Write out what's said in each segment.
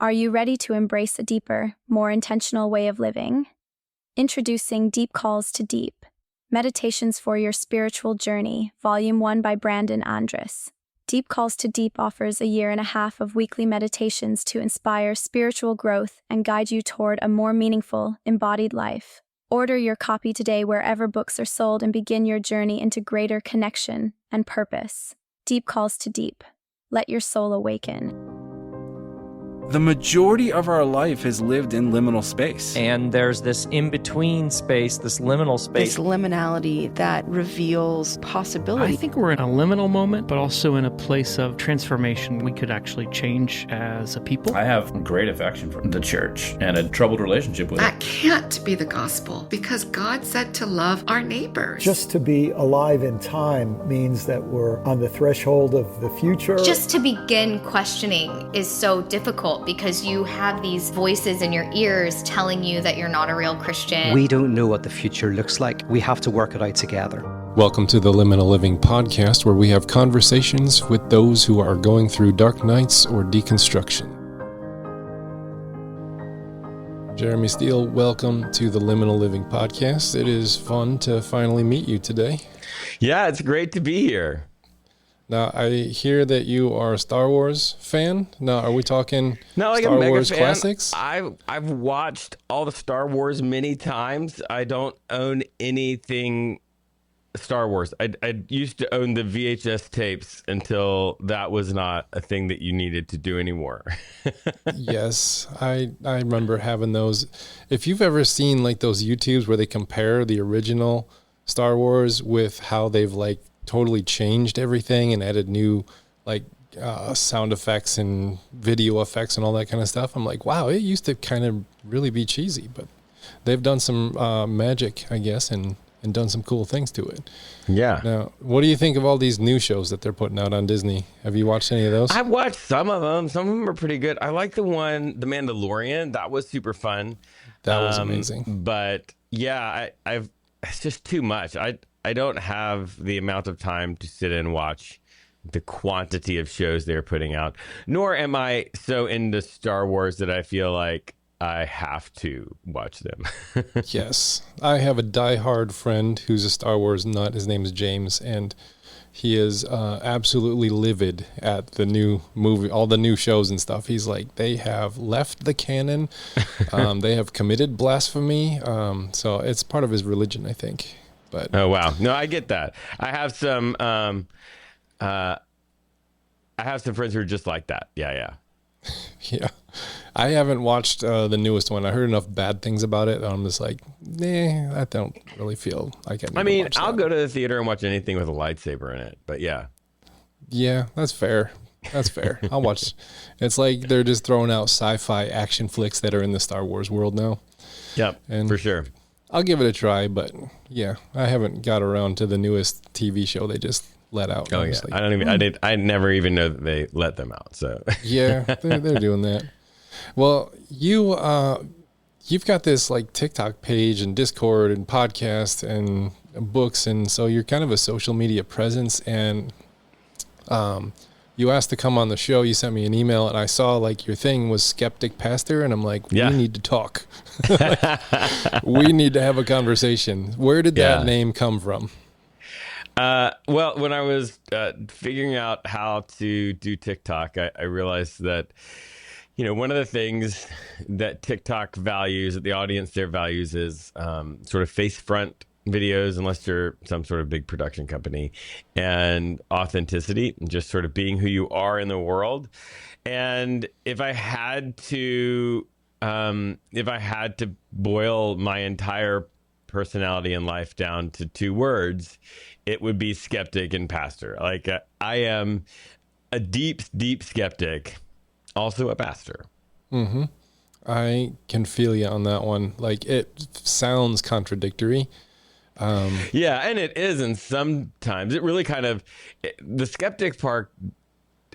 Are you ready to embrace a deeper, more intentional way of living? Introducing Deep Calls to Deep, Meditations for Your Spiritual Journey, Volume 1 by Brandon Andrus. Deep Calls to Deep offers a 1.5 years of weekly meditations to inspire spiritual growth and guide you toward a more meaningful, embodied life. Order your copy today wherever books are sold and begin your journey into greater connection and purpose. Deep Calls to Deep. Let your soul awaken. The majority of our life is lived in liminal space. And there's this in-between space, this liminal space. This liminality that reveals possibility. I think we're in a liminal moment, but also in a place of transformation. We could actually change as a people. I have great affection for the church and a troubled relationship with it. That can't be the gospel because God said to love our neighbors. Just to be alive in time means that we're on the threshold of the future. Just to begin questioning is so difficult because you have these voices in your ears telling you that you're not a real Christian. We don't know what the future looks like. We have to work it out together. Welcome to the Liminal Living podcast, where we have conversations with those who are going through dark nights or deconstruction. Jeremy Steele, welcome to the Liminal Living podcast. It is fun to finally meet you today. Yeah, it's great to be here. Now, I hear that you are a Star Wars fan. Now, are we talking like Star a mega Wars fan. classics? I've watched all the Star Wars many times. I don't own anything Star Wars. I used to own the VHS tapes until that was not a thing that you needed to do anymore. Yes, I remember having those. If you've ever seen like those YouTubes where they compare the original Star Wars with how they've like totally changed everything and added new like sound effects and video effects and all that kind of stuff, I'm like, wow, it used to kind of really be cheesy, but they've done some magic, I guess, and done some cool things to it. Yeah. Now, what do you think of all these new shows that they're putting out on Disney? Have you watched any of those? I've watched some of them. Some of them are pretty good. I like the one, The Mandalorian. That was super fun. That was amazing. But yeah, it's just too much. I don't have the amount of time to sit and watch the quantity of shows they're putting out, nor am I so into Star Wars that I feel like I have to watch them. Yes. I have a diehard friend who's a Star Wars nut. His name is James, and he is absolutely livid at the new movie, all the new shows and stuff. He's like, they have left the canon. They have committed blasphemy. So it's part of his religion, I think. But oh wow, no, I get that. I have some friends who are just like that. Yeah. I haven't watched the newest one. I heard enough bad things about it that I'm just like, I don't really feel like I mean, I'll go to the theater and watch anything with a lightsaber in it. But yeah, that's fair. I'll watch. It's like they're just throwing out sci-fi action flicks that are in the Star Wars world now. Yep, and for sure. I'll give it a try, but yeah, I haven't got around to the newest TV show they just let out. Oh yeah, I never even know that they let them out. So yeah, they're doing that. Well, you've got this like TikTok page and Discord and podcast and books, and so you're kind of a social media presence. And you asked to come on the show. You sent me an email, and I saw like your thing was Skeptic Pastor, and I'm like, we need to talk. We need to have a conversation. Where did that name come from? Well, when I was figuring out how to do TikTok, I realized that, one of the things that TikTok values, that the audience there values, is sort of face front videos, unless you're some sort of big production company, and authenticity, and just sort of being who you are in the world. And if I had to boil my entire personality and life down to 2 words, it would be skeptic and pastor. Like I am a deep skeptic, also a pastor. Mm-hmm. I can feel you on that one. Like it sounds contradictory. Yeah, and it is, and sometimes it really kind of, the skeptic part,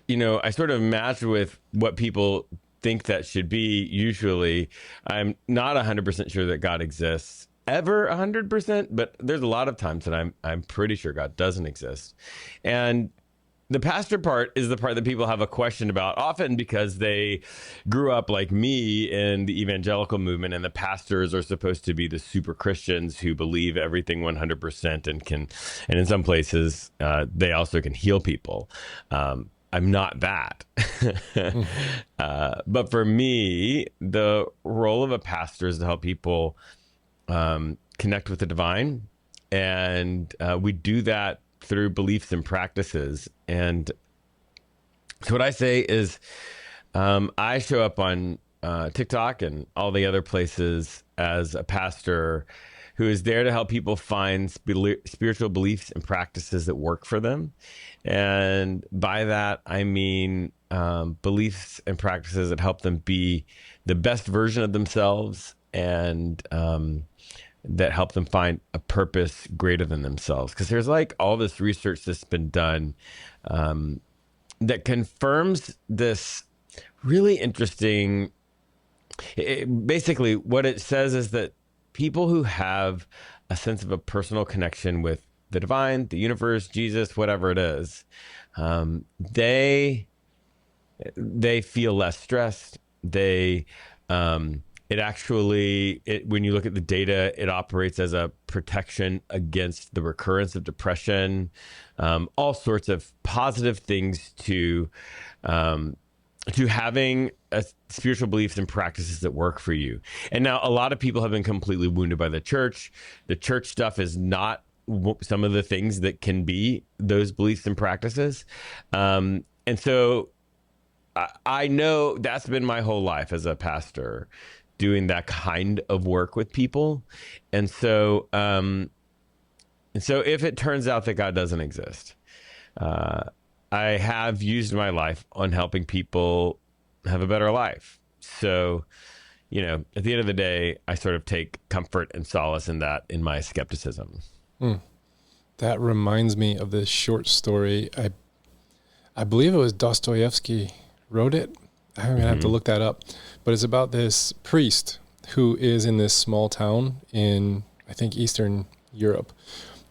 I sort of match with what people think that should be. Usually, I'm not 100% sure that God exists ever 100%, but there's a lot of times that I'm pretty sure God doesn't exist. And The pastor part is the part that people have a question about, often because they grew up like me in the evangelical movement, and the pastors are supposed to be the super Christians who believe everything 100% and in some places, they also can heal people. I'm not that. But for me, the role of a pastor is to help people connect with the divine. And we do that through beliefs and practices. And so what I say is I show up on TikTok and all the other places as a pastor who is there to help people find spiritual beliefs and practices that work for them. And by that, I mean beliefs and practices that help them be the best version of themselves, and that help them find a purpose greater than themselves. Because there's like all this research that's been done that confirms this really interesting. Basically, what it says is that people who have a sense of a personal connection with the divine, the universe, Jesus, whatever it is, they feel less stressed. When you look at the data, it operates as a protection against the recurrence of depression, all sorts of positive things to having spiritual beliefs and practices that work for you. And now a lot of people have been completely wounded by the church. The church stuff is not some of the things that can be those beliefs and practices. And so I know that's been my whole life as a pastor, doing that kind of work with people. And so if it turns out that God doesn't exist, I have used my life on helping people have a better life. So, at the end of the day, I sort of take comfort and solace in that, in my skepticism. That reminds me of this short story. I believe it was Dostoevsky wrote it. I'm going to have to look that up. But it's about this priest who is in this small town in, I think, Eastern Europe.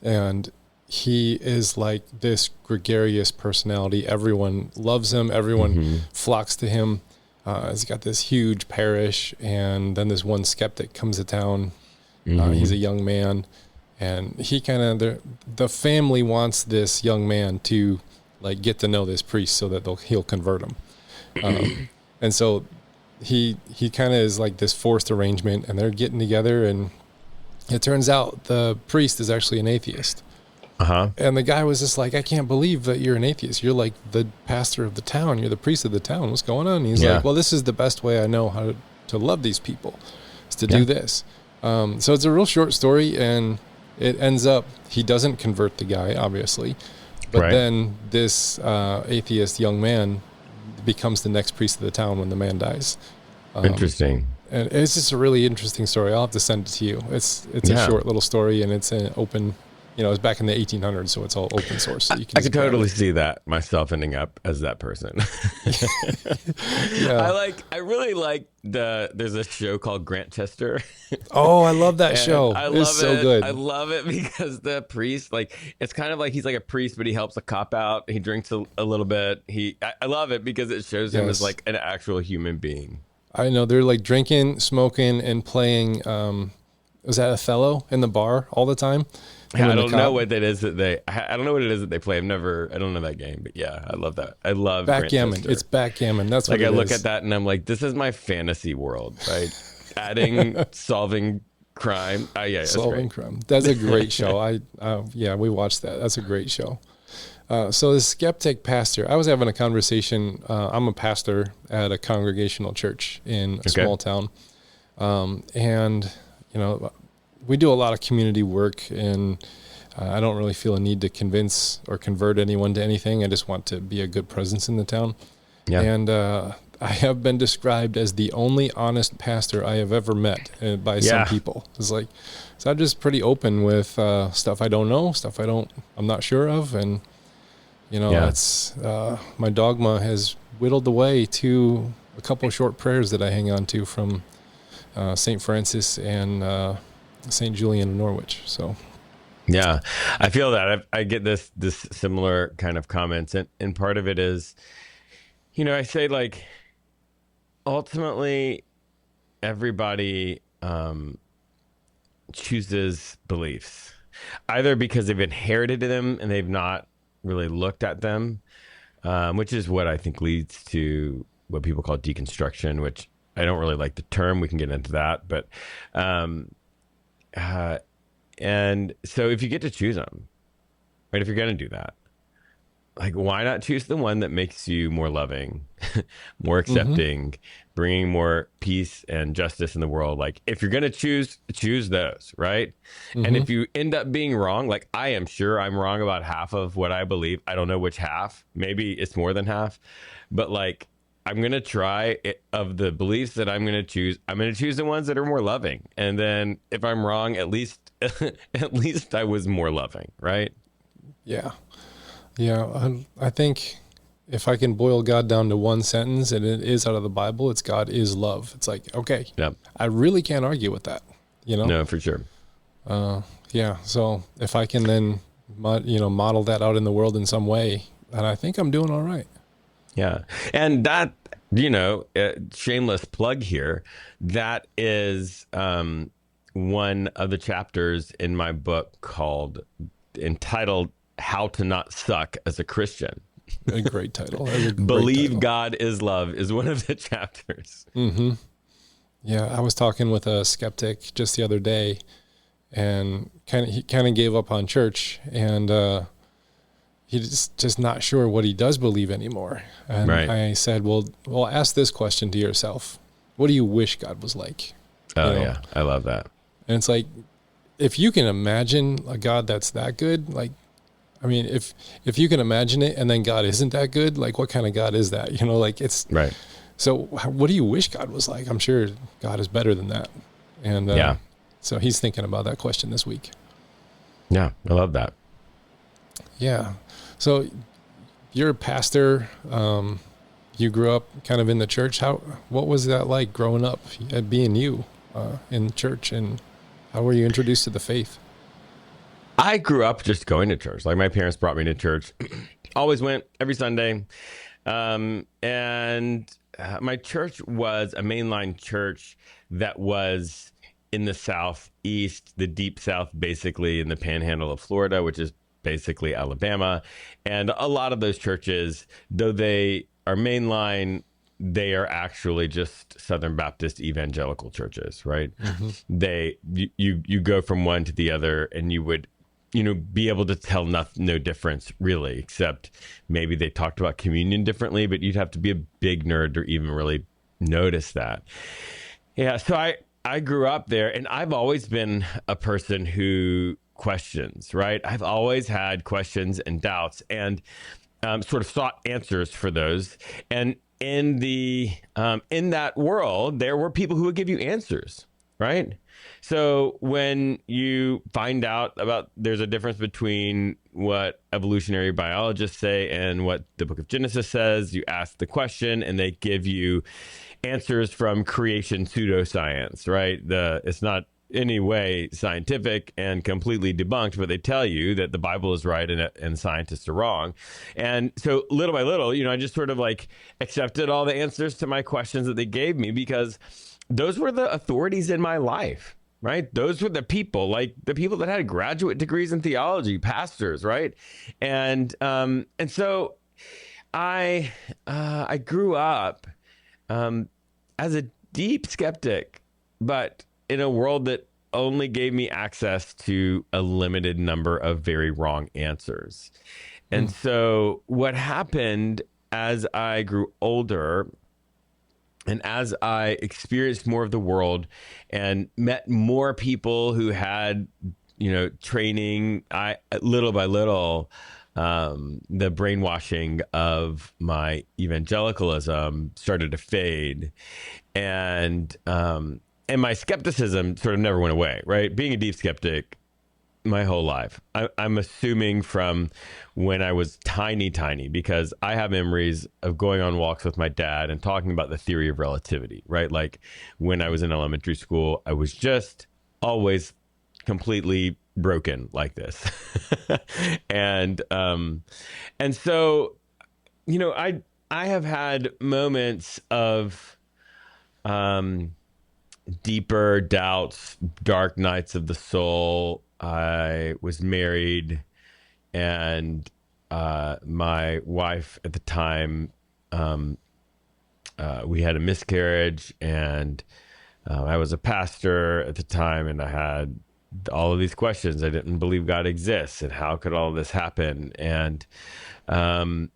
And he is like this gregarious personality. Everyone loves him. Everyone flocks to him. He's got this huge parish. And then this one skeptic comes to town. He's a young man. And he the family wants this young man to like get to know this priest so that he'll convert him. And so he kind of is like this forced arrangement, and they're getting together, and it turns out the priest is actually an atheist. And the guy was just like, I can't believe that you're an atheist. You're like the pastor of the town. You're the priest of the town. What's going on? And he's like, well, this is the best way I know how to love these people, is to do this. So it's a real short story, and it ends up, he doesn't convert the guy, obviously. But then this atheist young man becomes the next priest of the town when the man dies. Interesting. And it's just a really interesting story. I'll have to send it to you. It's a short little story, and it's an open, it's back in the 1800s, so it's all open source. So you can I could totally see that myself ending up as that person. I really like there's a show called Grantchester. Oh, I love that show. It's so good. I love it because the priest, it's kind of like he's like a priest, but he helps a cop out. He drinks a little bit. I love it because it shows him as like an actual human being. I know, they're like drinking, smoking, and playing, was that Othello in the bar all the time? I don't know what it is that they play. I don't know that game, but yeah, I love that. I love backgammon. It's backgammon. That's what I look at that and I'm like, this is my fantasy world, right? Solving crime. Solving crime. That's a great show. We watched that. That's a great show. So the skeptic pastor, I was having a conversation. I'm a pastor at a congregational church in a small town. And we do a lot of community work, and I don't really feel a need to convince or convert anyone to anything. I just want to be a good presence in the town. Yeah. And I have been described as the only honest pastor I have ever met by some people. It's like, so I'm just pretty open with stuff I don't know, stuff I'm not sure of. And, it's my dogma has whittled away to a couple of short prayers that I hang on to from St. Francis and St. Julian of Norwich. So Yeah, I feel that I get this similar kind of comments, and part of it is, I say like, ultimately, everybody chooses beliefs, either because they've inherited them and they've not really looked at them, which is what I think leads to what people call deconstruction, which I don't really like the term. We can get into that, but and so if you get to choose them, right, if you're going to do that, like, why not choose the one that makes you more loving, more accepting, bringing more peace and justice in the world? Like, if you're going to choose those, right? And if you end up being wrong, like, I am sure I'm wrong about half of what I believe. I don't know which half. Maybe it's more than half. But, like, I'm going to try of the beliefs that I'm going to choose. I'm going to choose the ones that are more loving. And then if I'm wrong, at least I was more loving, right? Yeah. Yeah, I think if I can boil God down to one sentence, and it is out of the Bible, it's God is love. It's like, okay, I really can't argue with that, No, for sure. Yeah, so if I can then, model that out in the world in some way, then I think I'm doing all right. Yeah, and that, shameless plug here, that is one of the chapters in my book entitled How to Not Suck as a Christian. A great title. Believe title. God is love is one of the chapters. Yeah, I was talking with a skeptic just the other day, and he kind of gave up on church, and he's just not sure what he does believe anymore. And I said, well, ask this question to yourself: what do you wish God was like? Yeah, I love that. And it's like, if you can imagine a God that's that good, like, I mean, if you can imagine it and then God isn't that good, like, what kind of God is that? Like, it's right. So what do you wish God was like? I'm sure God is better than that. And so he's thinking about that question this week. Yeah, I love that. Yeah. So you're a pastor. You grew up kind of in the church. What was that like growing up, being you in church, and how were you introduced to the faith? I grew up just going to church. Like, my parents brought me to church. Always went every Sunday. And my church was a mainline church that was in the Southeast, the deep South, basically in the panhandle of Florida, which is basically Alabama. And a lot of those churches, though they are mainline, they are actually just Southern Baptist evangelical churches, right? You go from one to the other, and you would be able to tell no difference really, except maybe they talked about communion differently, but you'd have to be a big nerd to even really notice that. Yeah, so I grew up there, and I've always been a person who questions, right? I've always had questions and doubts, and sort of sought answers for those. And in that world, there were people who would give you answers, right? So when you find out about there's a difference between what evolutionary biologists say and what the book of Genesis says, you ask the question and they give you answers from creation pseudoscience, right? It's not any way scientific and completely debunked, but they tell you that the Bible is right and scientists are wrong. And so little by little, I just sort of like accepted all the answers to my questions that they gave me, because those were the authorities in my life, right? Those were the people that had graduate degrees in theology, pastors, right? And so I grew up as a deep skeptic, but in a world that only gave me access to a limited number of very wrong answers. And so what happened as I grew older, and as I experienced more of the world and met more people who had, training, little by little, the brainwashing of my evangelicalism started to fade, and my skepticism sort of never went away, right? Being a deep skeptic my whole life. I'm assuming from when I was tiny, because I have memories of going on walks with my dad and talking about the theory of relativity, right? Like when I was in elementary school, I was just always completely broken like this. and so, I have had moments of deeper doubts, dark nights of the soul. I was married, and my wife at the time, we had a miscarriage, and I was a pastor at the time, and I had all of these questions. I didn't believe God exists, and how could all this happen? And so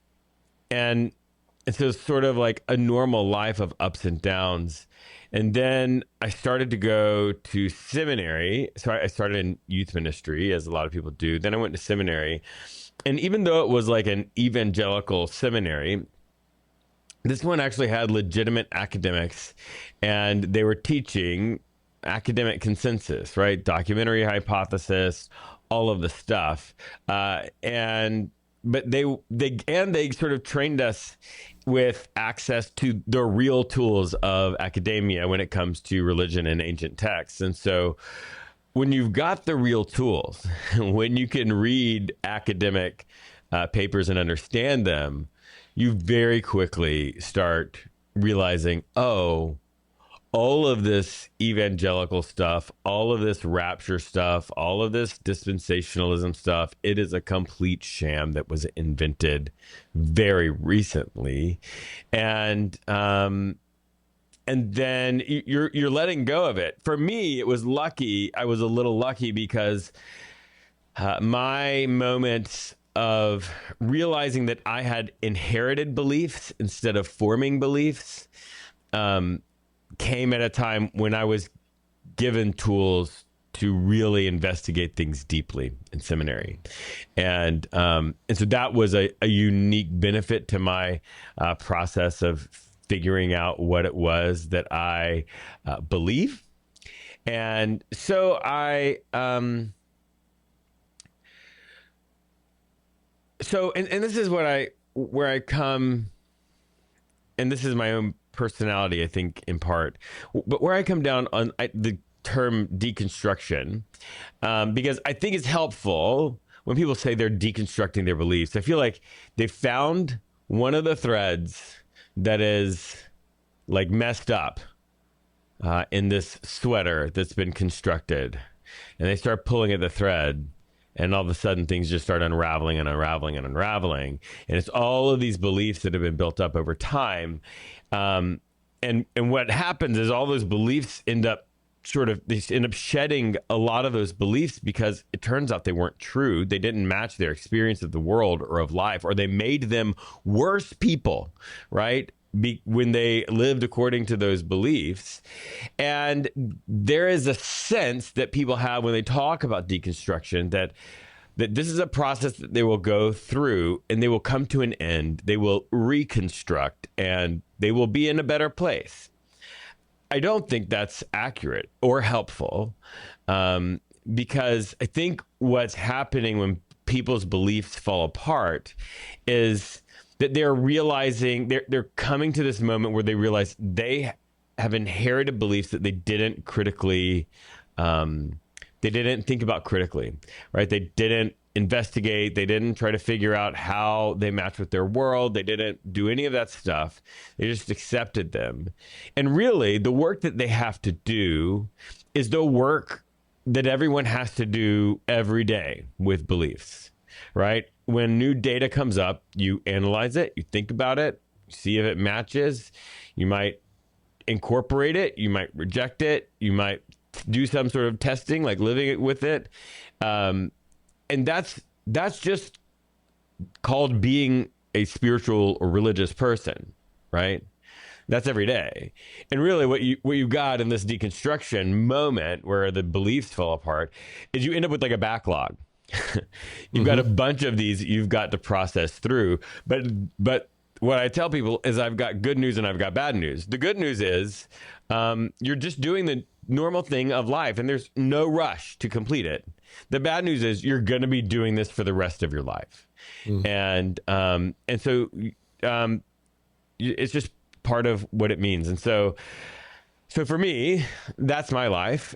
it's sort of like a normal life of ups and downs. And then I started to go to seminary. So I started in youth ministry, as a lot of people do. Then I went to seminary. And even though it was like an evangelical seminary, this one actually had legitimate academics, and they were teaching academic consensus, right? Documentary hypothesis, all of the stuff. But they sort of trained us with access to the real tools of academia when it comes to religion and ancient texts. And so when you've got the real tools, when you can read academic papers and understand them, you very quickly start realizing, oh, all of this evangelical stuff, all of this rapture stuff, all of this dispensationalism stuff, it is a complete sham that was invented very recently. And then you're letting go of it. For me, it was lucky. I was a little lucky because my moments of realizing that I had inherited beliefs instead of forming beliefs came at a time when I was given tools to really investigate things deeply in seminary. And so that was a unique benefit to my process of figuring out what it was that I believe. And so and this is where I come, and this is my own personality, I think, in part, but where I come down on the term deconstruction, because I think it's helpful when people say they're deconstructing their beliefs. I feel like they found one of the threads that is like messed up in this sweater that's been constructed, and they start pulling at the thread, and all of a sudden things just start unraveling and unraveling and unraveling. And it's all of these beliefs that have been built up over time. And what happens is all those beliefs end up shedding a lot of those beliefs, because it turns out they weren't true. They didn't match their experience of the world or of life, or they made them worse people, right? When they lived according to those beliefs. And there is a sense that people have when they talk about deconstruction that this is a process that they will go through, and they will come to an end. They will reconstruct, and they will be in a better place. I don't think that's accurate or helpful, because I think what's happening when people's beliefs fall apart is that they're realizing, they're coming to this moment where they realize they have inherited beliefs that they didn't critically, they didn't think about critically, right? They didn't investigate. They didn't try to figure out how they match with their world. They didn't do any of that stuff. They just accepted them. And really, the work that they have to do is the work that everyone has to do every day with beliefs, right? When new data comes up, you analyze it, you think about it, see if it matches. You might incorporate it, you might reject it, you might do some sort of testing, like living with it. And that's just called being a spiritual or religious person, right? That's every day. And really what you got in this deconstruction moment where the beliefs fall apart is you end up with like a backlog. You've got a bunch of these you've got to process through. But what I tell people is I've got good news and I've got bad news. The good news is you're just doing the normal thing of life, and there's no rush to complete it. The bad news is you're going to be doing this for the rest of your life. And so it's just part of what it means. And so for me, that's my life.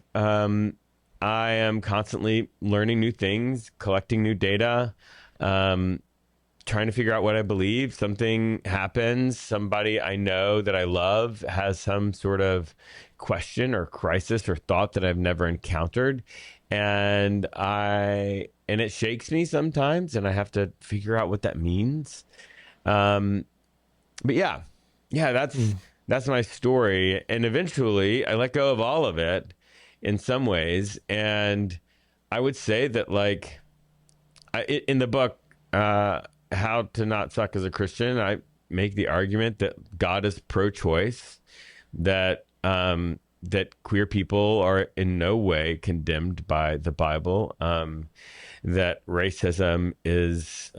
I am constantly learning new things, collecting new data, trying to figure out what I believe. Something happens, somebody I know that I love has some sort of question or crisis or thought that I've never encountered. And it shakes me sometimes, and I have to figure out what that means. But yeah, that's my story. And eventually I let go of all of it in some ways. And I would say that, like, in the book, How to Not Suck as a Christian, I make the argument that God is pro-choice, that queer people are in no way condemned by the Bible, that racism is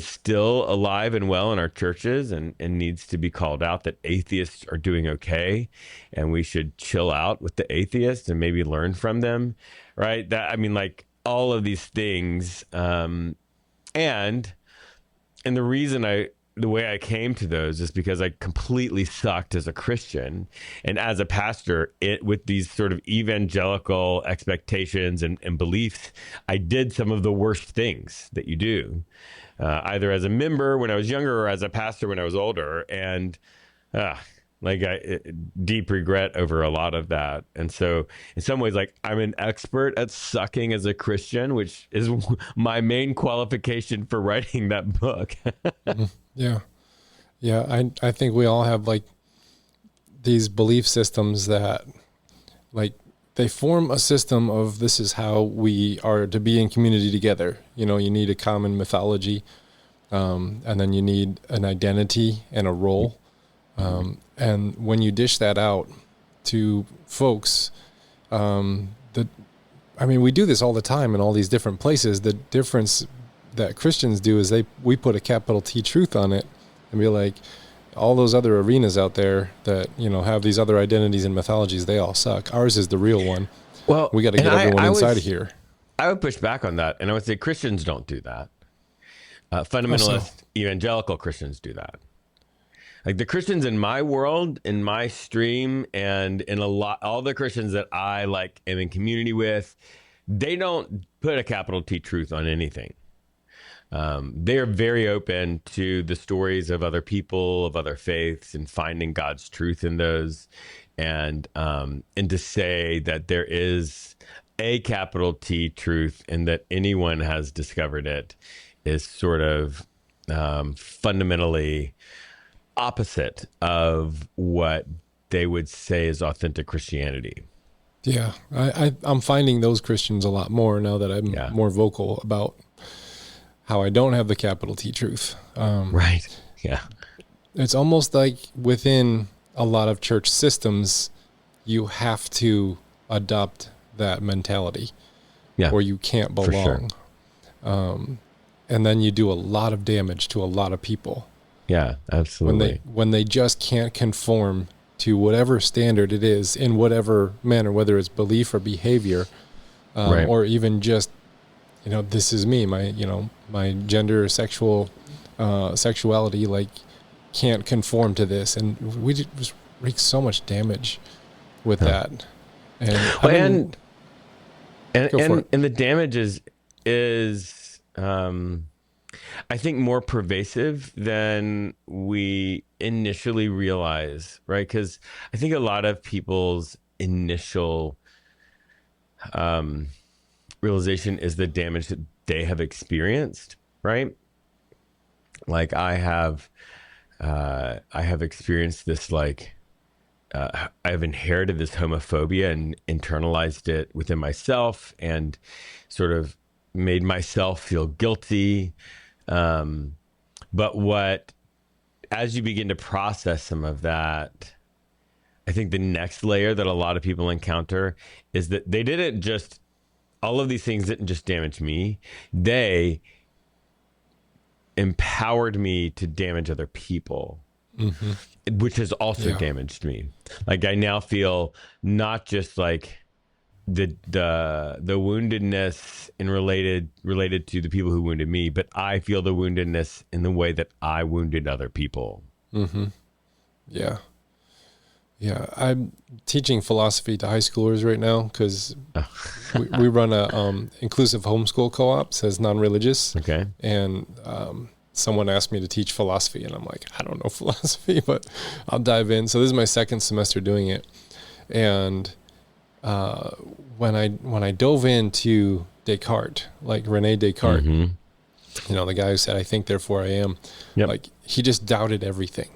still alive and well in our churches and needs to be called out, that atheists are doing okay and we should chill out with the atheists and maybe learn from them, right? That, I mean, like, all of these things. And the way I came to those is because I completely sucked as a Christian, and as a pastor, with these sort of evangelical expectations and beliefs, I did some of the worst things that you do, either as a member when I was younger or as a pastor when I was older. And deep regret over a lot of that. And so in some ways, like, I'm an expert at sucking as a Christian, which is my main qualification for writing that book. Yeah. I think we all have, like, these belief systems that, like, they form a system of, this is how we are to be in community together. You know, you need a common mythology, and then you need an identity and a role. And when you dish that out to folks, we do this all the time in all these different places. The difference that Christians do is we put a capital T truth on it and be like, all those other arenas out there that, you know, have these other identities and mythologies, they all suck. Ours is the real one. Well, we got to get everyone inside of here. I would push back on that, and I would say Christians don't do that. Fundamentalist evangelical Christians do that. Like, the Christians in my world, in my stream, and in all the Christians that I am in community with, they don't put a capital T truth on anything. They are very open to the stories of other people, of other faiths, and finding God's truth in those, and to say that there is a capital T truth and that anyone has discovered it is sort of fundamentally opposite of what they would say is authentic Christianity. Yeah, I'm finding those Christians a lot more now that I'm more vocal about how I don't have the capital T truth. Right. Yeah. It's almost like within a lot of church systems, you have to adopt that mentality, or you can't belong. For sure. And then you do a lot of damage to a lot of people. Yeah, absolutely. When they just can't conform to whatever standard it is in whatever manner, whether it's belief or behavior, or even just, you know, this is me, my gender, sexuality, like, can't conform to this. And we just wreak so much damage with that. And the damage is I think more pervasive than we initially realize, right? Because I think a lot of people's initial realization is the damage that they have experienced, right? Like, I have experienced this, I've inherited this homophobia and internalized it within myself and sort of made myself feel guilty. But as you begin to process some of that, I think the next layer that a lot of people encounter is that all of these things didn't just damage me. They empowered me to damage other people, which has also damaged me. Like, I now feel not just like the woundedness in related to the people who wounded me, but I feel the woundedness in the way that I wounded other people. Yeah. Yeah, I'm teaching philosophy to high schoolers right now because we run a inclusive homeschool co-op, says non-religious. Okay. And someone asked me to teach philosophy, and I'm like, I don't know philosophy, but I'll dive in. So this is my second semester doing it. And when I dove into Descartes, like René Descartes, you know, the guy who said, I think, therefore I am, like he just doubted everything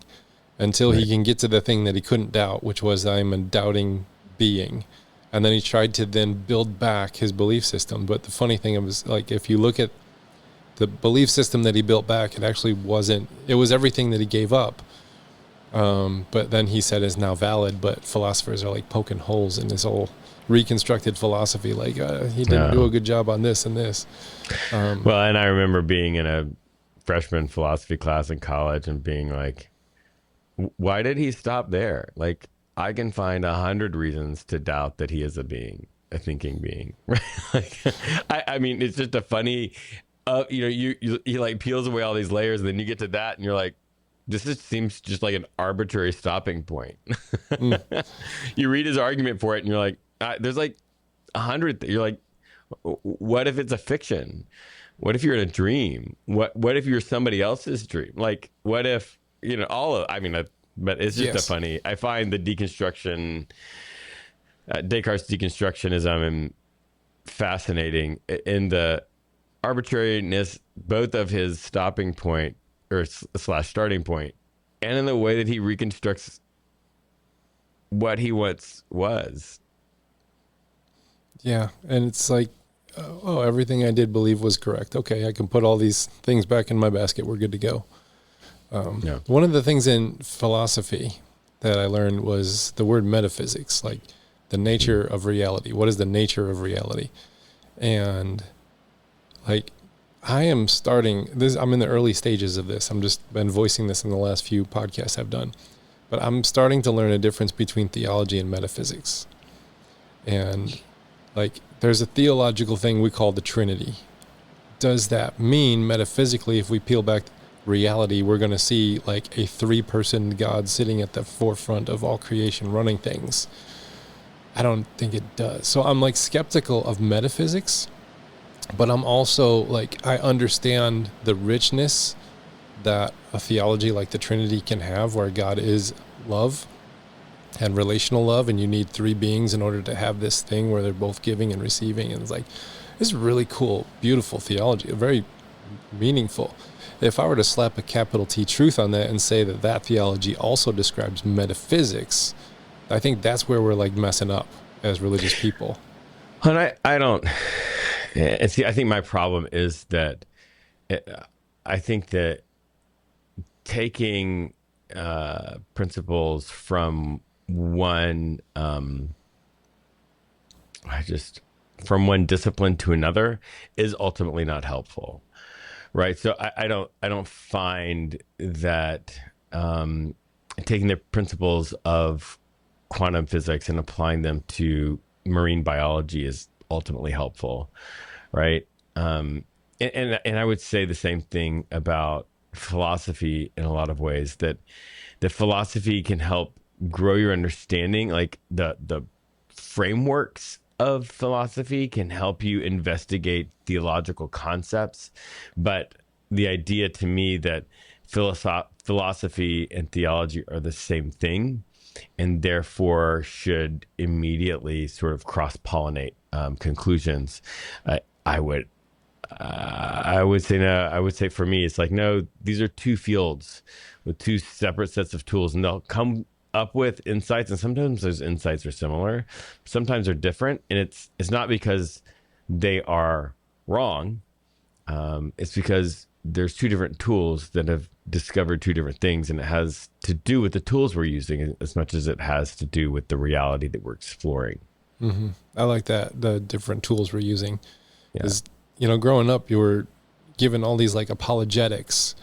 until he can get to the thing that he couldn't doubt, which was I'm a doubting being. And then he tried to then build back his belief system. But the funny thing was, like, if you look at the belief system that he built back, it actually wasn't, it was everything that he gave up. But then he said is now valid, but philosophers are like poking holes in this whole reconstructed philosophy. Like, he didn't do a good job on this and this. Well, and I remember being in a freshman philosophy class in college and being like, why did he stop there? Like, I can find 100 reasons to doubt that he is a being, a thinking being, right? Like, I mean, it's just a funny, you know, he like peels away all these layers, and then you get to that, and you're like, this just seems just like an arbitrary stopping point. You read his argument for it, and you're like, there's like 100. You're like, what if it's a fiction? What if you're in a dream? What if you're somebody else's dream? Like, what if, you know, but it's just a funny, I find the deconstruction, Descartes' deconstructionism fascinating in the arbitrariness, both of his stopping point or / starting point, and in the way that he reconstructs what he once was. Yeah. And it's like, everything I did believe was correct. Okay, I can put all these things back in my basket. We're good to go. One of the things in philosophy that I learned was the word metaphysics, like the nature of reality. What is the nature of reality? And like, I am starting this, I'm in the early stages of this. I'm just been voicing this in the last few podcasts I've done, but I'm starting to learn a difference between theology and metaphysics. And like, there's a theological thing we call the Trinity. Does that mean metaphysically, if we peel back reality, we're going to see like a 3-person God sitting at the forefront of all creation running things? I don't think it does. So I'm like skeptical of metaphysics, but I'm also like, I understand the richness that a theology like the Trinity can have, where God is love and relational love, and you need 3 beings in order to have this thing where they're both giving and receiving. And it's like, it's really cool, beautiful theology, very meaningful. If I were to slap a capital T truth on that and say that that theology also describes metaphysics, I think that's where we're like messing up as religious people. And I don't, see, I think my problem is that I think that taking principles from one, from one discipline to another is ultimately not helpful. Right. So I don't find that taking the principles of quantum physics and applying them to marine biology is ultimately helpful. Right. And I would say the same thing about philosophy in a lot of ways, that philosophy can help grow your understanding. Like the frameworks of philosophy can help you investigate theological concepts. But the idea to me that philosophy and theology are the same thing, and therefore should immediately sort of cross-pollinate conclusions, I would say no. I would say for me, it's like, no, these are 2 fields with 2 separate sets of tools, and they'll come up with insights, and sometimes those insights are similar, sometimes they're different, and it's not because they are wrong. It's because there's 2 different tools that have discovered 2 different things, and it has to do with the tools we're using as much as it has to do with the reality that we're exploring. Mm-hmm. I like that, the different tools we're using. Is, you know, growing up, you were given all these like apologetics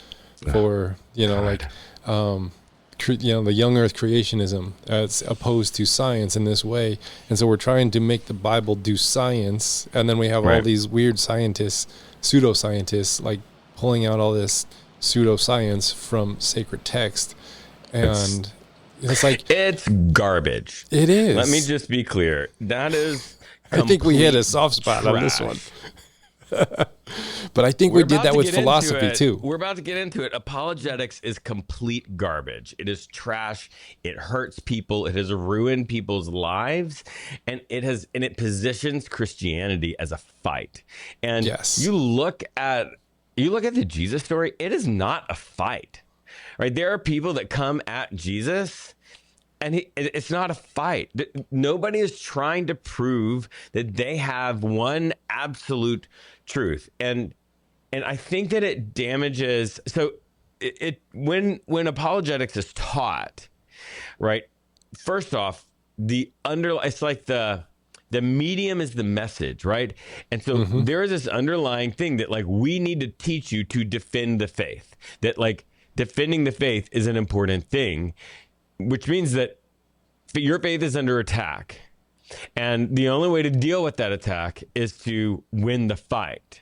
for, you know, like, the young earth creationism as opposed to science in this way. And so we're trying to make the Bible do science. And then we have all these weird scientists, pseudoscientists, like pulling out all this pseudoscience from sacred text. And It's like, it's garbage. It is. Let me just be clear. That is I think we hit a soft spot on this one. But I think we did that with philosophy too. We're about to get into it. Apologetics is complete garbage. It is trash. It hurts people. It has ruined people's lives, and it positions Christianity as a fight. And you look at the Jesus story. It is not a fight, right? There are people that come at Jesus, and it's not a fight. Nobody is trying to prove that they have one absolute truth. And I think that it damages. So when apologetics is taught, right? First off, it's like the medium is the message, right? And so there is this underlying thing that like we need to teach you to defend the faith. That like defending the faith is an important thing, which means that your faith is under attack. And the only way to deal with that attack is to win the fight.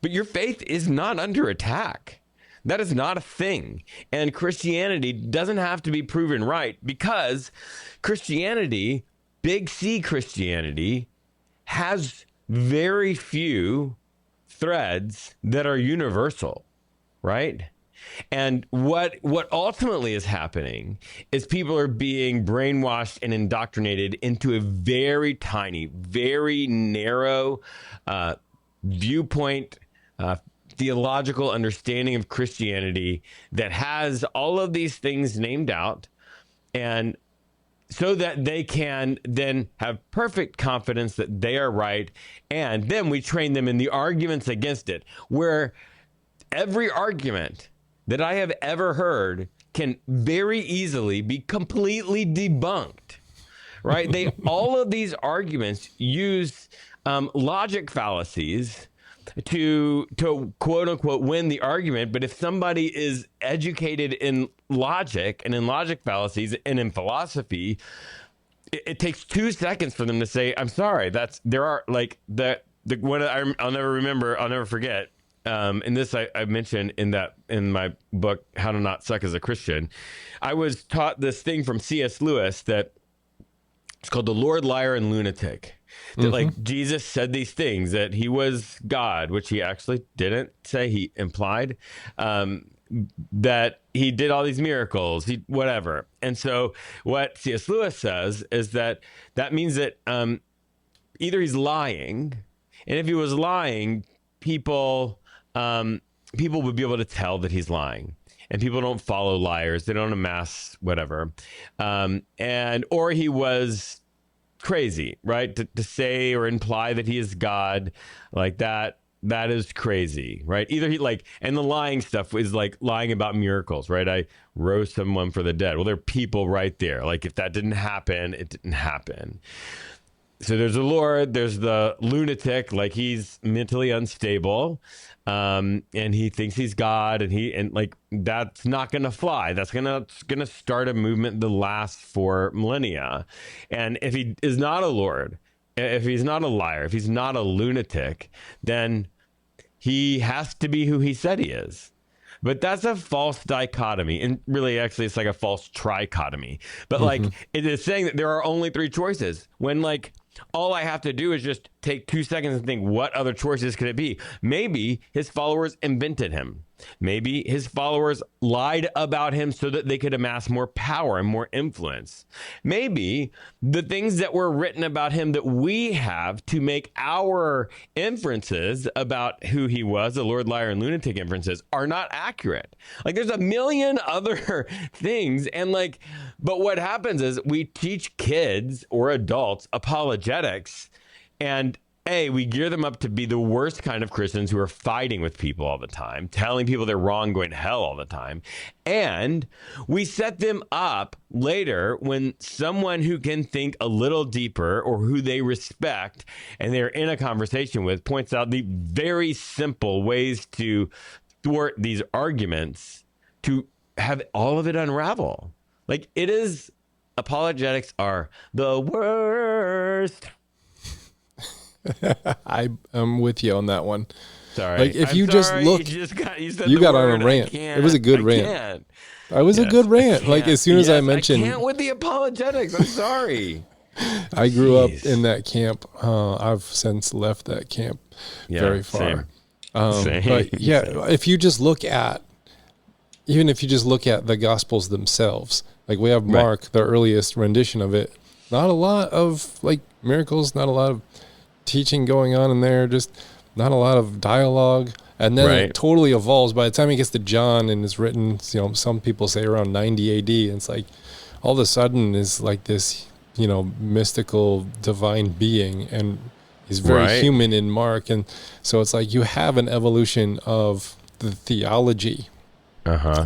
But your faith is not under attack. That is not a thing. And Christianity doesn't have to be proven right, because Christianity, big C Christianity, has very few threads that are universal, right? And what ultimately is happening is people are being brainwashed and indoctrinated into a very tiny, very narrow viewpoint, theological understanding of Christianity that has all of these things named out, and so that they can then have perfect confidence that they are right. And then we train them in the arguments against it, where every argument that I have ever heard can very easily be completely debunked, right? All of these arguments use logic fallacies to quote unquote win the argument. But if somebody is educated in logic and in logic fallacies and in philosophy, it takes 2 seconds for them to say, I'm sorry, I'll never forget. And this I mentioned in my book, How to Not Suck as a Christian. I was taught this thing from C.S. Lewis that it's called The Lord, Liar, and Lunatic. That like Jesus said these things, that he was God, which he actually didn't say, he implied, that he did all these miracles, whatever. And so what C.S. Lewis says is that means that either he's lying, and if he was lying, people would be able to tell that he's lying. And people don't follow liars. They don't amass whatever. Or he was crazy, right? To say or imply that he is God, like that is crazy, right? Either and the lying stuff is like lying about miracles, right? I rose someone from the dead. Well, there are people right there. Like if that didn't happen, it didn't happen. So there's the Lord, there's the lunatic, like he's mentally unstable, and he thinks he's God, and that's not going to fly. That's gonna start a movement that lasts for millennia. And if he is not a Lord, if he's not a liar, if he's not a lunatic, then he has to be who he said he is. But that's a false dichotomy. And really, actually, it's like a false trichotomy. But it is saying that there are only 3 choices, when all I have to do is just take 2 seconds and think, what other choices could it be? Maybe his followers invented him. Maybe his followers lied about him so that they could amass more power and more influence. Maybe the things that were written about him that we have to make our inferences about who he was, the Lord, Liar, and Lunatic inferences, are not accurate. There's a million other things. And but what happens is we teach kids or adults apologetics, and we gear them up to be the worst kind of Christians who are fighting with people all the time, telling people they're wrong, going to hell all the time. And we set them up later when someone who can think a little deeper, or who they respect and they're in a conversation with, points out the very simple ways to thwart these arguments, to have all of it unravel. Apologetics are the worst. I am with you on that one. Sorry. Like if I'm you just sorry, look, you you got on a rant. It was a good rant. It was a good rant. Like as soon as I mentioned, I can't with the apologetics. I'm sorry. I grew up in that camp. I've since left that camp very far. Same. But yeah, if you just look at, even if you just look at the Gospels themselves, like we have Mark, the earliest rendition of it, not a lot of like miracles, not a lot of teaching going on in there, just not a lot of dialogue. And then it totally evolves. By the time it gets to John and is written, some people say around 90 AD, and it's like all of a sudden is like this, mystical divine being, and he's very human in Mark. And so it's like you have an evolution of the theology,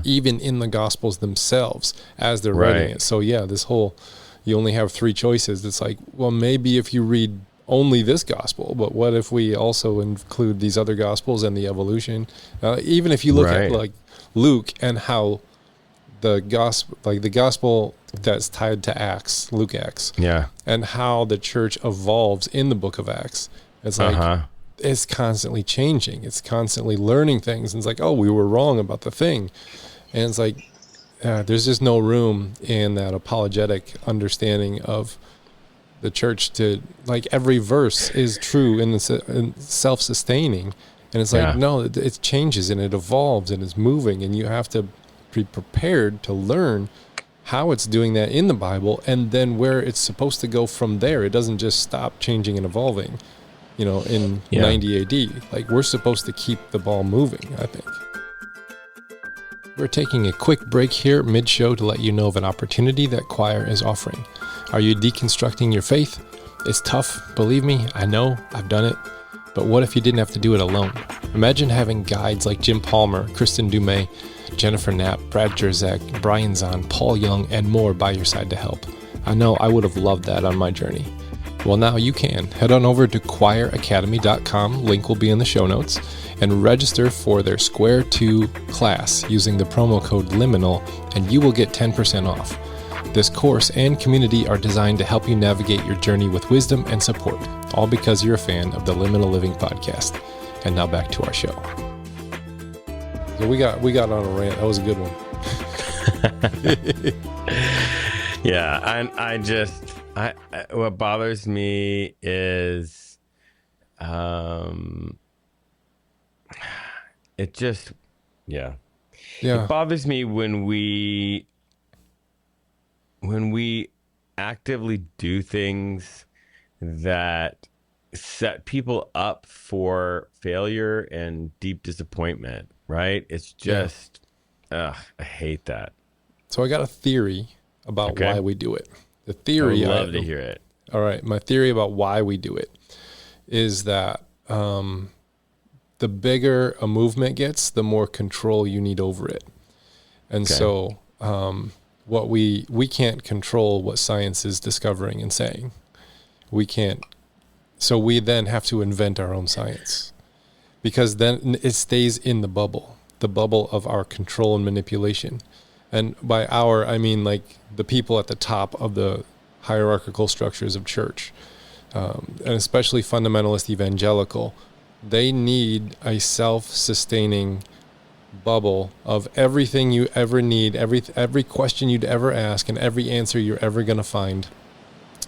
even in the Gospels themselves as they're writing it. So yeah, this whole, you only have three choices. It's like, well, maybe if you read only this gospel, but what if we also include these other gospels and the evolution? Even if you look at like Luke and how the gospel that's tied to Acts, Luke Acts, and how the church evolves in the book of Acts. It's like it's constantly changing. It's constantly learning things. And it's like, oh, we were wrong about the thing. And it's like, there's just no room in that apologetic understanding of the church to, like, every verse is true and self-sustaining. And it's like, no, it changes and it evolves and it's moving. And you have to be prepared to learn how it's doing that in the Bible and then where it's supposed to go from there. It doesn't just stop changing and evolving, in 90 AD. Like, we're supposed to keep the ball moving, I think. We're taking a quick break here mid-show to let you know of an opportunity that Choir is offering. Are you deconstructing your faith? It's tough, believe me, I know, I've done it. But what if you didn't have to do it alone? Imagine having guides like Jim Palmer, Kristen Dumais, Jennifer Knapp, Brad Jerzak, Brian Zahn, Paul Young, and more by your side to help. I know I would have loved that on my journey. Well, now you can. Head on over to choiracademy.com, link will be in the show notes, and register for their Square 2 class using the promo code LIMINAL, and you will get 10% off. This course and community are designed to help you navigate your journey with wisdom and support, all because you're a fan of the Liminal Living podcast. And now back to our show. So we got on a rant. That was a good one. What bothers me is, it bothers me when we actively do things that set people up for failure and deep disappointment, right? It's just, I hate that. So I got a theory about why we do it. The theory, I would love to hear it. All right. My theory about why we do it is that the bigger a movement gets, the more control you need over it. And so what we can't control what science is discovering and saying. We can't. So we then have to invent our own science, because then it stays in the bubble of our control and manipulation. And by our, I mean like the people at the top of the hierarchical structures of church, and especially fundamentalist evangelical, they need a self-sustaining bubble of everything you ever need, every question you'd ever ask and every answer you're ever going to find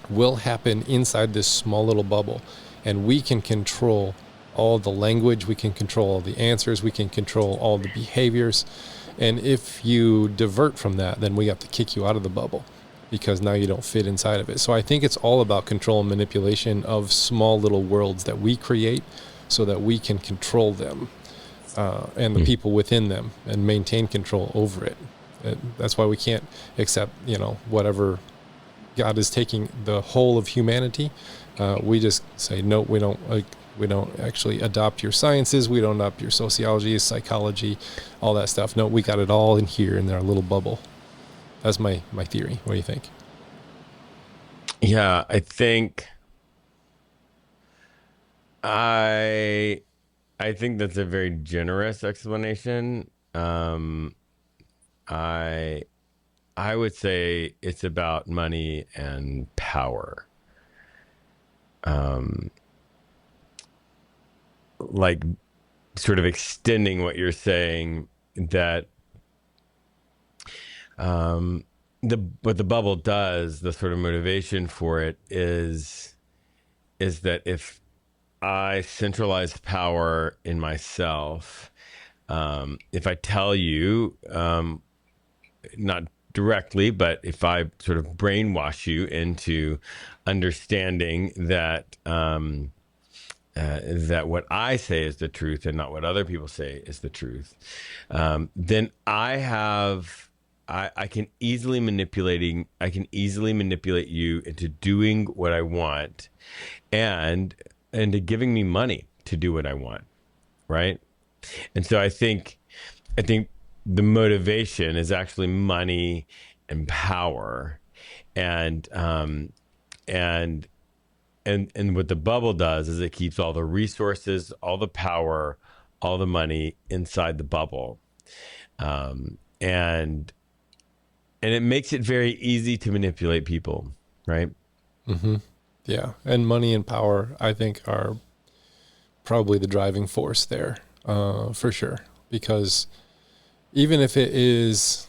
will happen inside this small little bubble. And we can control all the language, we can control all the answers, we can control all the behaviors. And if you divert from that, then we have to kick you out of the bubble because now you don't fit inside of it. So I think it's all about control and manipulation of small little worlds that we create so that we can control them. And the people within them and maintain control over it. That's why we can't accept, whatever God is taking the whole of humanity. We just say, no, we don't actually adopt your sciences. We don't adopt your sociology, psychology, all that stuff. No, we got it all in here in our little bubble. That's my theory. What do you think? Yeah, I think I think that's a very generous explanation. I would say it's about money and power. like sort of extending what you're saying, that what the bubble does, the sort of motivation for it is that if I centralize power in myself, if I tell you, not directly, but if I sort of brainwash you into understanding that that what I say is the truth and not what other people say is the truth, then I can easily manipulate you into doing what I want, and to giving me money to do what I want, right? And so I think the motivation is actually money and power, and what the bubble does is it keeps all the resources, all the power, all the money inside the bubble, and it makes it very easy to manipulate people, right? Mm-hmm. Yeah, and money and power, I think, are probably the driving force there, for sure. Because even if it's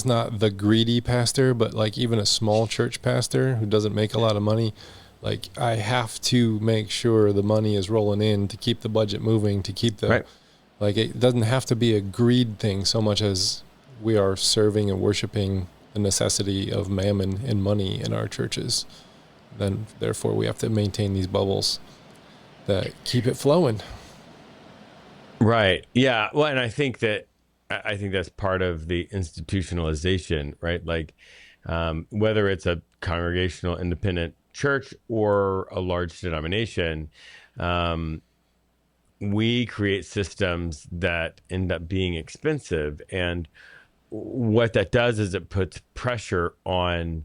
not the greedy pastor, but like even a small church pastor who doesn't make a lot of money, like I have to make sure the money is rolling in to keep the budget moving, to keep the right. Like it doesn't have to be a greed thing so much as we are serving and worshiping the necessity of mammon and money in our churches. Then therefore we have to maintain these bubbles that keep it flowing. Right. Yeah. Well, and I think that's part of the institutionalization, right? Like, whether it's a congregational independent church or a large denomination, we create systems that end up being expensive. And what that does is it puts pressure on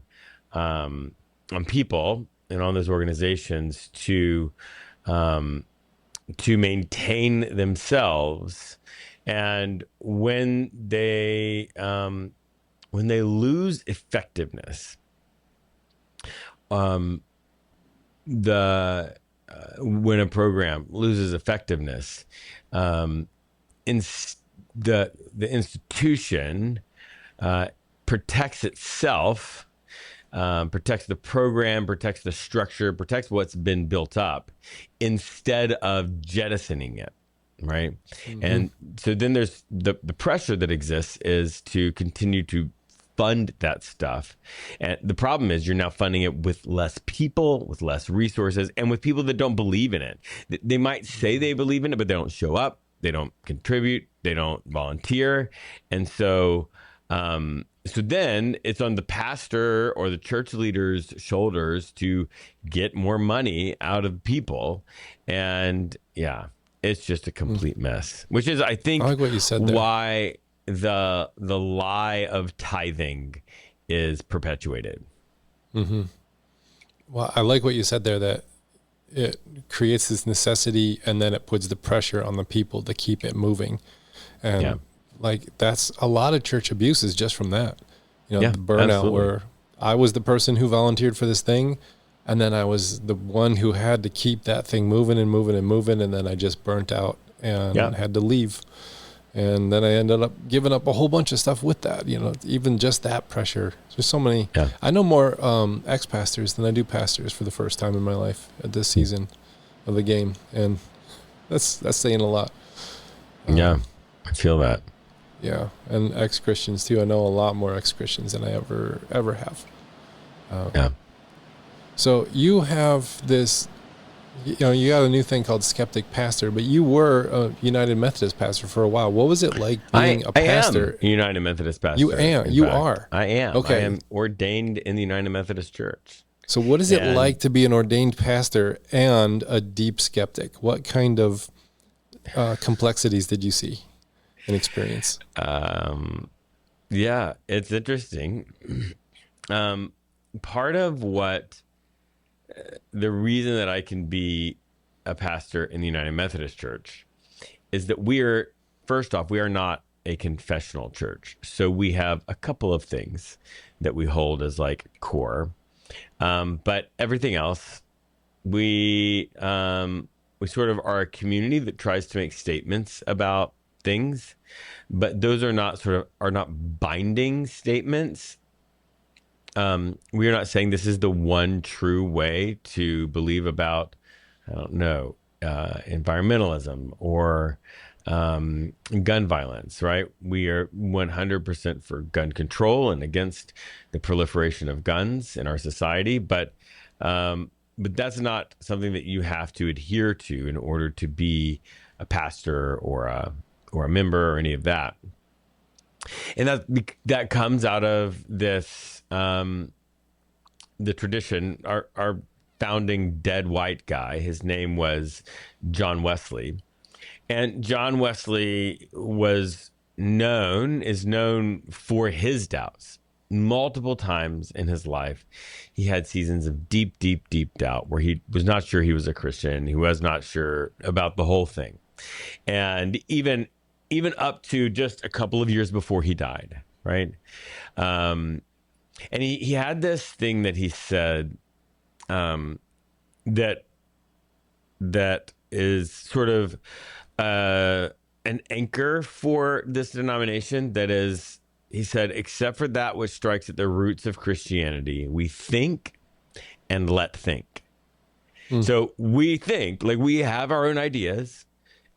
people and on those organizations to maintain themselves. And when they lose effectiveness, when a program loses effectiveness, the institution protects itself, protects the program, protects the structure, protects what's been built up, instead of jettisoning it, right? Mm-hmm. And so then there's the pressure that exists is to continue to fund that stuff. And the problem is you're now funding it with less people, with less resources, and with people that don't believe in it. They might say they believe in it, but they don't show up, they don't contribute, they don't volunteer. And so then it's on the pastor or the church leader's shoulders to get more money out of people. And yeah, it's just a complete mess, which is, I think, I like what you said there. Why the lie of tithing is perpetuated. Mm-hmm. Well, I like what you said there, that it creates this necessity and then it puts the pressure on the people to keep it moving. And like that's a lot of church abuse is just from that. You know, the burnout absolutely. Where I was the person who volunteered for this thing, and then I was the one who had to keep that thing moving and moving and moving, and then I just burnt out and had to leave. And then I ended up giving up a whole bunch of stuff with that, you know, even just that pressure. There's so many. Yeah. I know more ex-pastors than I do pastors for the first time in my life at this season of the game. And that's saying a lot. Yeah, I feel that. Yeah, and ex-Christians too. I know a lot more ex-Christians than I ever have. So you have this, you know, you got a new thing called Skeptic pastor, but you were a United Methodist pastor for a while. What was it like being a pastor? I am a United Methodist pastor. You am. You are. I am. Okay. I am ordained in the United Methodist Church. So what is it like to be an ordained pastor and a deep skeptic? What kind of complexities did you see and experience? Yeah, it's interesting. Part of what the reason that I can be a pastor in the United Methodist Church is that we are not a confessional church. So we have a couple of things that we hold as like core. But everything else, we we sort of are a community that tries to make statements about things, but those are not binding statements. We are not saying this is the one true way to believe about, I don't know, environmentalism or gun violence, right? We are 100% for gun control and against the proliferation of guns in our society, but that's not something that you have to adhere to in order to be a pastor or a member or any of that. And that comes out of this, the tradition. Our founding dead white guy, his name was John Wesley. And John Wesley is known for his doubts. Multiple times in his life, he had seasons of deep, deep, deep doubt where he was not sure he was a Christian. He was not sure about the whole thing. And even up to just a couple of years before he died, right? And he had this thing that he said that is sort of an anchor for this denomination. That is, he said, except for that which strikes at the roots of Christianity, we think and let think. So we think, like, we have our own ideas.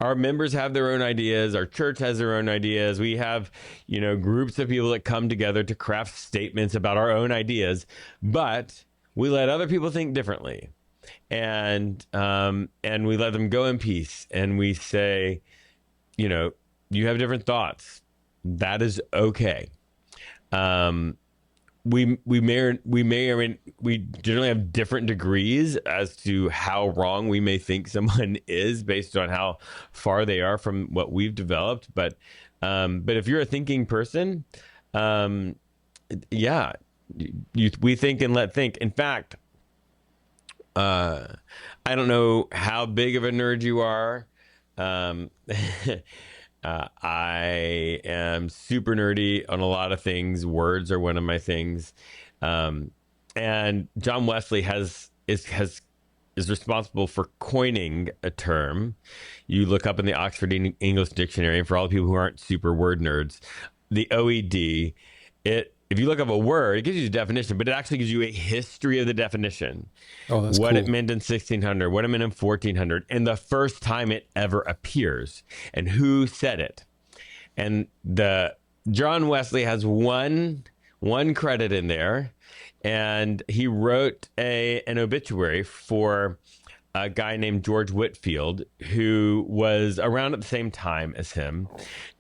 Our members have their own ideas. Our church has their own ideas. We have, groups of people that come together to craft statements about our own ideas, but we let other people think differently. And we let them go in peace. And we say, you have different thoughts. That is okay. We generally have different degrees as to how wrong we may think someone is based on how far they are from what we've developed. But if you're a thinking person, we think and let think. In fact, I don't know how big of a nerd you are. I am super nerdy on a lot of things. Words are one of my things. And John Wesley is responsible for coining a term. You look up in the Oxford English Dictionary, and for all the people who aren't super word nerds, the OED, if you look up a word, it gives you a definition, but it actually gives you a history of the definition. Oh, that's what cool. It meant in 1600, what it meant in 1400, and the first time it ever appears, and who said it. And the John Wesley has one credit in there, and he wrote an obituary for a guy named George Whitefield, who was around at the same time as him.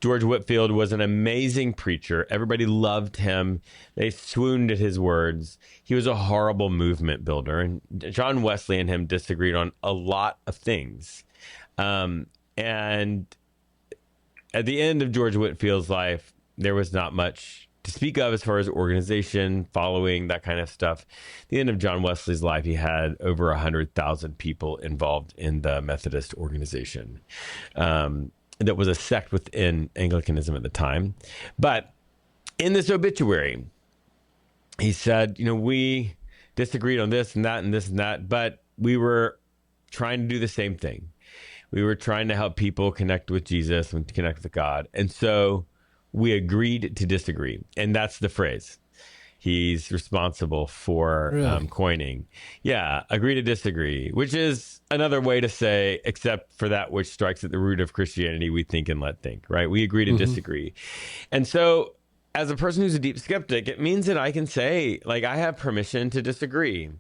George Whitefield was an amazing preacher. Everybody loved him. They swooned at his words. He was a horrible movement builder. And John Wesley and him disagreed on a lot of things. And at the end of George Whitefield's life, there was not much to speak of as far as organization, following, that kind of stuff. At the end of John Wesley's life, he had over 100,000 people involved in the Methodist organization. That was a sect within Anglicanism at the time. But in this obituary, he said, we disagreed on this and that and this and that, but we were trying to do the same thing. We were trying to help people connect with Jesus and connect with God. And so we agreed to disagree. And that's the phrase he's responsible for coining. Yeah, agree to disagree, which is another way to say, except for that which strikes at the root of Christianity, we think and let think, right? We agree to disagree. And so as a person who's a deep skeptic, it means that I can say, like, I have permission to disagree.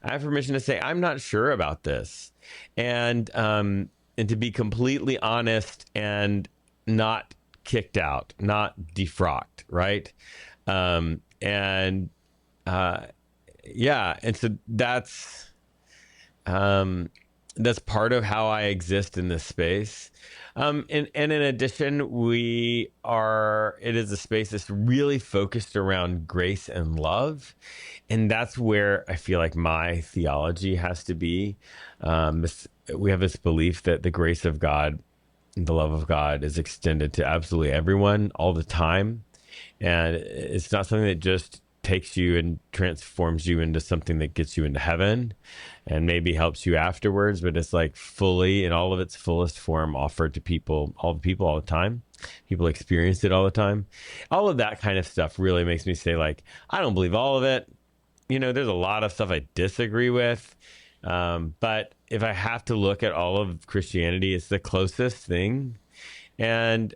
I have permission to say, I'm not sure about this. And to be completely honest and not kicked out, not defrocked, right? And so that's part of how I exist in this space. And in addition, it is a space that's really focused around grace and love. And that's where I feel like my theology has to be. We have this belief that the grace of God, the love of God, is extended to absolutely everyone all the time. And it's not something that just takes you and transforms you into something that gets you into heaven and maybe helps you afterwards, but it's like fully in all of its fullest form offered to people, all the time. People experience it all the time. All of that kind of stuff really makes me say, like, I don't believe all of it. There's a lot of stuff I disagree with. But if I have to look at all of Christianity, it's the closest thing. And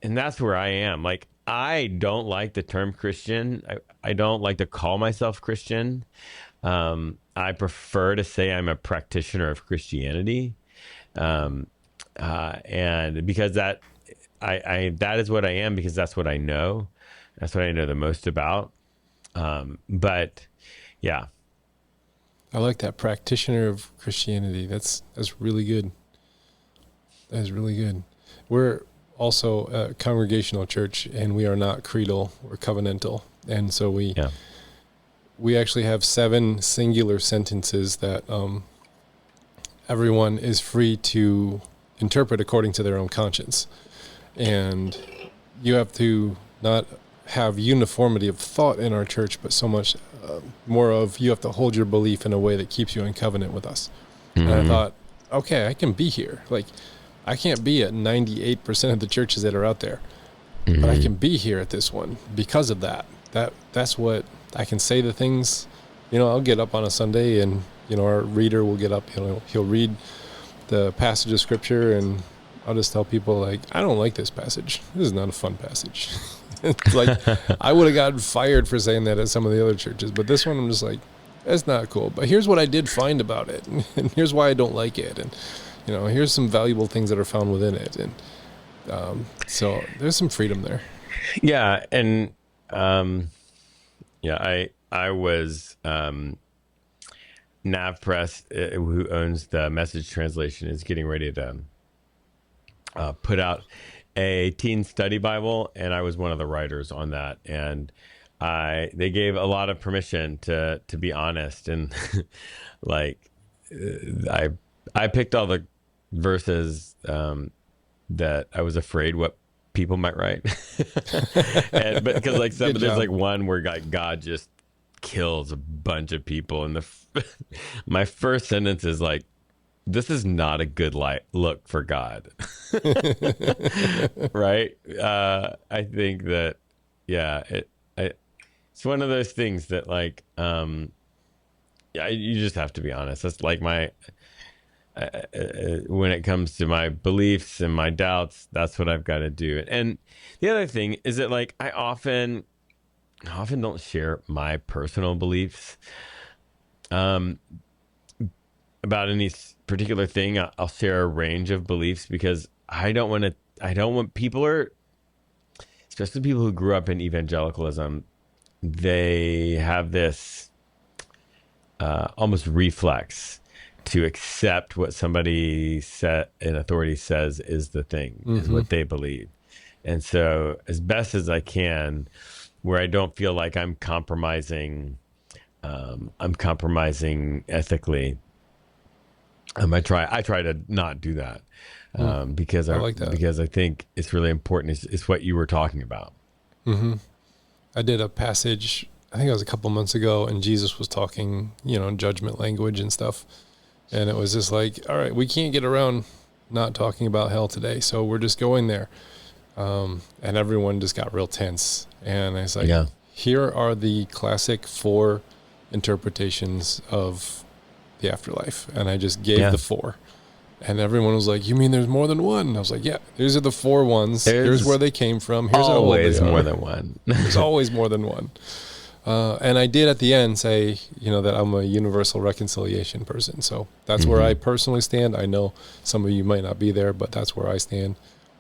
that's where I am. Like, I don't like the term Christian. I don't like to call myself Christian. I prefer to say I'm a practitioner of Christianity. And because that is what I am, because that's what I know. That's what I know the most about. But yeah. I like that, practitioner of Christianity. That's really good. That is really good. We're also a congregational church, and we are not creedal. We're covenantal. And so we actually have 7 singular sentences that everyone is free to interpret according to their own conscience. And you have to not have uniformity of thought in our church, but so much more of you have to hold your belief in a way that keeps you in covenant with us. Mm-hmm. And I thought, okay, I can be here. Like, I can't be at 98% of the churches that are out there, mm-hmm. but I can be here at this one because of that. That's what I can say. The things, I'll get up on a Sunday and, our reader will get up, he'll read the passage of scripture, and I'll just tell people, like, I don't like this passage. This is not a fun passage. It's like, I would have gotten fired for saying that at some of the other churches, but this one I'm just like, that's not cool. But here's what I did find about it, and here's why I don't like it, and here's some valuable things that are found within it, and so there's some freedom there. Yeah, and I was Nav Press, who owns the Message translation, is getting ready to put out a teen study Bible, and I was one of the writers on that, and they gave a lot of permission to be honest, and like I picked all the verses that I was afraid what people might write, but because like there's like one where God just kills a bunch of people, and my first sentence is like, this is not a good look for God. Right? I think that, it's one of those things that like, you just have to be honest. That's like when it comes to my beliefs and my doubts, that's what I've got to do. And the other thing is that like, I often don't share my personal beliefs, about any particular thing. I'll share a range of beliefs because I don't want people, especially people who grew up in evangelicalism, they have this almost reflex to accept what somebody in authority says is the thing, mm-hmm. is what they believe. And so as best as I can, where I don't feel like I'm compromising ethically, I try to not do that, because because I think it's really important. It's what you were talking about. Mm-hmm. I did a passage, I think it was a couple months ago, and Jesus was talking, judgment language and stuff. And it was just like, all right, we can't get around not talking about hell today, so we're just going there. And everyone just got real tense. And I was like, here are the classic 4 interpretations of the afterlife. And I just gave the 4. And everyone was like, you mean there's more than one? And I was like, yeah, these are the 4 ones. Here's where they came from. Here's always more than one. There's always more than one. And I did at the end say, that I'm a universal reconciliation person. So that's mm-hmm. where I personally stand. I know some of you might not be there, but that's where I stand.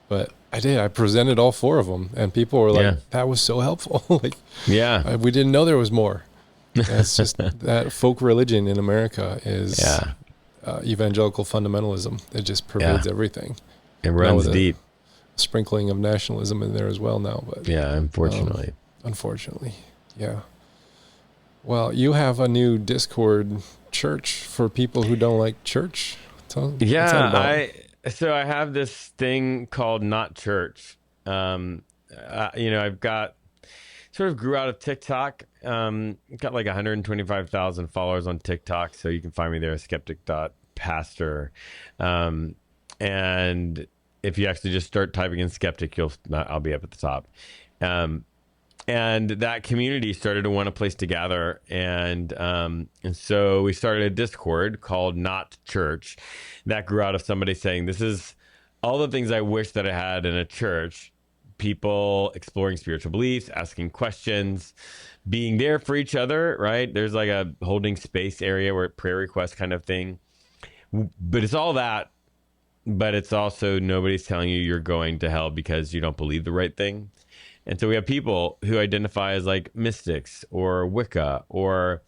But I presented all 4 of them, and people were like, that was so helpful. We didn't know there was more. It's just that folk religion in America is evangelical fundamentalism. It just pervades everything. It runs deep. Sprinkling of nationalism in there as well now. But unfortunately. Yeah. Well, you have a new Discord church for people who don't like church. So I have this thing called Not Church. I've got sort of grew out of TikTok. Got like 125,000 followers on TikTok, so you can find me there, skeptic.pastor. And if you actually just start typing in Skeptic, I'll be up at the top. And that community started to want a place to gather. And so we started a Discord called Not Church. That grew out of somebody saying, this is all the things I wish that I had in a church. People exploring spiritual beliefs, asking questions, being there for each other, right? There's like a holding space area where prayer request kind of thing. But it's all that. But it's also nobody's telling you you're going to hell because you don't believe the right thing. And so we have people who identify as like mystics or Wicca or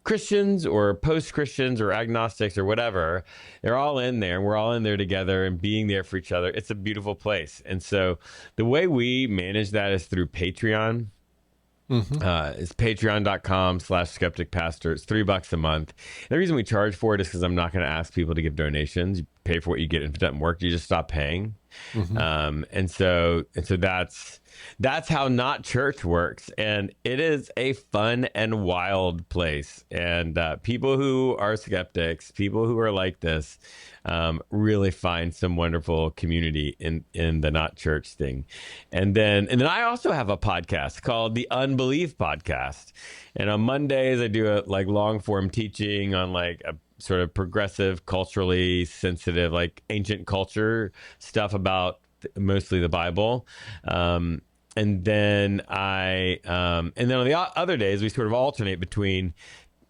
Christians or post-Christians or agnostics or whatever. They're all in there, and we're all in there together and being there for each other. It's a beautiful place. And so the way we manage that is through Patreon. It's patreon.com/skepticpastor. It's $3 a month. And the reason we charge for it is because I'm not going to ask people to give donations. You pay for what you get. If it doesn't work, you just stop paying. And so that's how Not Church works. And it is a fun and wild place. And people who are skeptics, people who are like this, really find some wonderful community in the Not Church thing. And then I also have a podcast called the Unbelief Podcast. And on Mondays, I do a like long form teaching on like a sort of progressive, culturally sensitive, like ancient culture stuff about mostly the Bible. And then on the other days, we sort of alternate between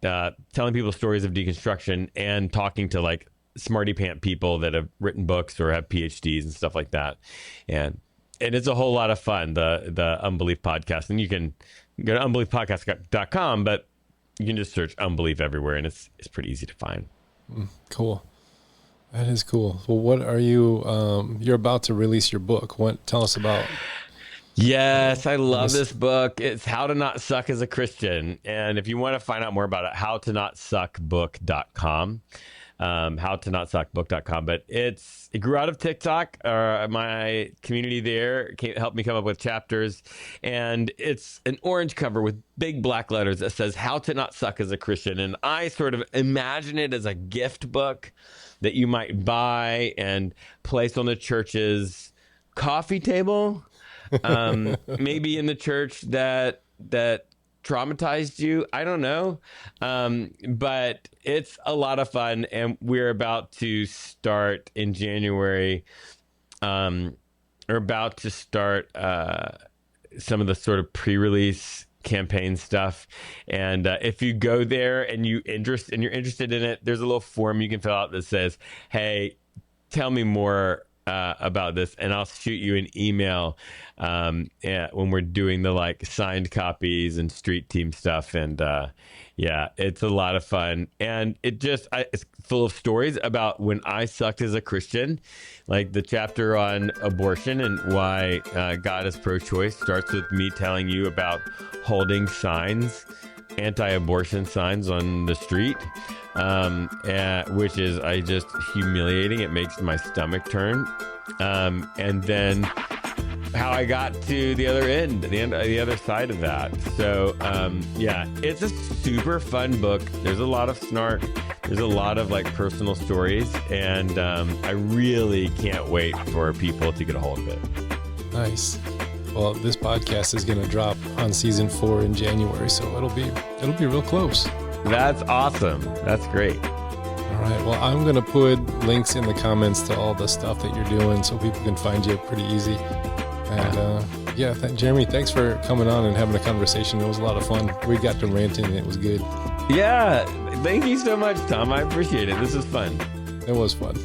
telling people stories of deconstruction and talking to like smarty pant people that have written books or have PhDs and stuff like that. And it's a whole lot of fun, the Unbelief Podcast. And you can go to unbeliefpodcast.com, but you can just search Unbelief everywhere, and it's pretty easy to find. Cool. That is cool. Well, what are you, you're about to release your book. Tell us about. Yes, I love this book. It's How to Not Suck as a Christian. And if you want to find out more about it, howtonotsuckbook.com. howtonotsuckbook.com. But it grew out of TikTok. My community there helped me come up with chapters. And it's an orange cover with big black letters that says How to Not Suck as a Christian. And I sort of imagine it as a gift book that you might buy and place on the church's coffee table. Maybe in the church that traumatized you. I don't know. But it's a lot of fun. And we're about to start in January. We're about to start some of the sort of pre-release campaign stuff. And if you go there and you're interested in it, there's a little form you can fill out that says, hey, tell me more about this, and I'll shoot you an email when we're doing the like signed copies and street team stuff. And yeah, it's a lot of fun, and it's full of stories about when I sucked as a Christian. Like the chapter on abortion and why God is pro-choice starts with me telling you about holding signs, anti-abortion signs on the street, which is just humiliating. It makes my stomach turn. And then how I got to the other side of that. So yeah, it's a super fun book. There's a lot of snark. There's a lot of like personal stories, and I really can't wait for people to get a hold of it. Nice. Well, this podcast is going to drop on season 4 in January, so it'll be real close. That's awesome. That's great. All right. Well, I'm going to put links in the comments to all the stuff that you're doing so people can find you pretty easy. And Jeremy, thanks for coming on and having a conversation. It was a lot of fun. We got to ranting and it was good. Yeah. Thank you so much, Tom. I appreciate it. This is fun. It was fun.